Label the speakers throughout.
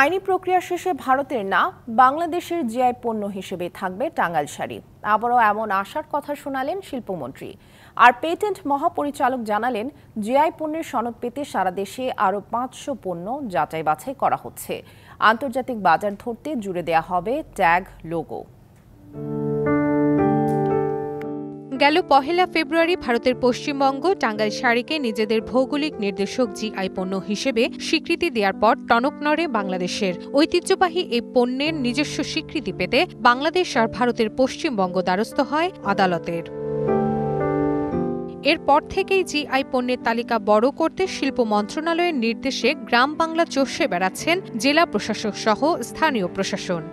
Speaker 1: আইনি প্রক্রিয়া শেষে ভারতের না বাংলাদেশের জিআই পণ্য হিসেবে থাকবে টাঙ্গাইল শাড়ি। আবারও এমন আশার কথা শোনালেন শিল্পমন্ত্রী। আর পেটেন্ট মহাপরিচালক জানালেন, জিআই পণ্যের সনদ পেতে সারা দেশে আরও ৫০০ পণ্য যাচাই বাছাই করা হচ্ছে। আন্তর্জাতিক বাজার ধরতে জুড়ে দেয়া হবে ট্যাগ, লোগো।
Speaker 2: গেল ১ ফেব্রুয়ারি ভারতের পশ্চিমবঙ্গ টাঙ্গাইল শাড়িকে নিজেদের ভৌগোলিক নির্দেশক জিআই পণ্য হিসেবে স্বীকৃতি দেওয়ার পর টনক নড়ে বাংলাদেশের। ঐতিহ্যবাহী এই পণ্যের নিজস্ব স্বীকৃতি পেতে বাংলাদেশ আর ভারতের পশ্চিমবঙ্গ দ্বারস্থ হয় আদালতের। এরপর থেকেই জিআই পণ্যের তালিকা বড় করতে শিল্প মন্ত্রণালয়ের নির্দেশে গ্রাম বাংলা চষে বেড়াচ্ছেন জেলা প্রশাসক সহ স্থানীয় প্রশাসন।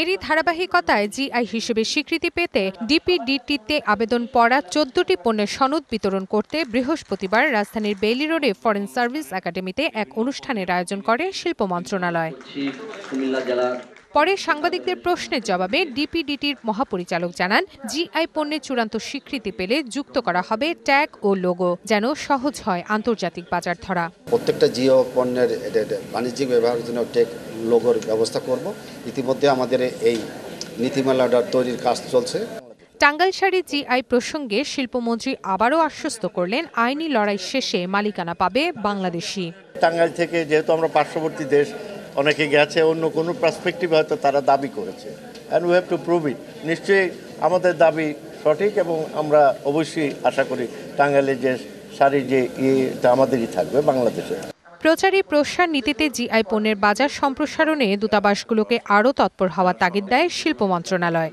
Speaker 2: এরই ধারাবাহিকতায় জিআই হিসেবে স্বীকৃতি পেতে ডিপিডিটিতে আবেদন পড়া ১৪টি পণ্যের সনদ বিতরণ করতে বৃহস্পতিবার রাজধানীর বেইলি রোডে ফরেন সার্ভিস একাডেমিতে এক অনুষ্ঠানের আয়োজন করে শিল্প মন্ত্রণালয়। পরে সাংবাদিকদের প্রশ্নের জবাবে ডিপিডিটির মহাপরিচালক জানান, জিআই পণ্যের চূড়ান্ত স্বীকৃতি পেলে যুক্ত করা হবে ট্যাগ ও লোগো, যেন সহজ হয় আন্তর্জাতিক বাজার ধরা।
Speaker 3: প্রত্যেকটা জিও পণ্যের বাণিজ্যিক ব্যবহারের জন্য ট্যাগ, লোগোর ব্যবস্থা করব। ইতিমধ্যে আমাদের এই নীতিমালাটা তৈরির কাজ চলছে।
Speaker 2: টাঙ্গাইল শাড়ি জিআই প্রসঙ্গে শিল্পমন্ত্রী আবারও আশ্বস্ত করলেন, আইনি লড়াই শেষে মালিকানা পাবে বাংলাদেশি।
Speaker 4: টাঙ্গাইল থেকে যেহেতু আমরা পার্শ্ববর্তী দেশ, অনেকে গেছে অন্য কোনো পার্সপেক্টিভ হয়তো তারা দাবি করেছে, and we have to prove ইট। নিশ্চয়ই আমাদের দাবি সঠিক এবং আমরা অবশ্যই আশা করি টাঙ্গাইলের যে শাড়ি যে এটা আমাদেরই থাকবে বাংলাদেশে।
Speaker 2: প্রচারী প্রসার নীতিতে জিআই পণ্যের বাজার সম্প্রসারণে দূতাবাসগুলোকে আরও তৎপর হওয়ার তাগিদ দেয় শিল্প মন্ত্রণালয়।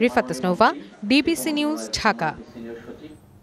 Speaker 2: Rifat Nova, DBC news, Dhaka.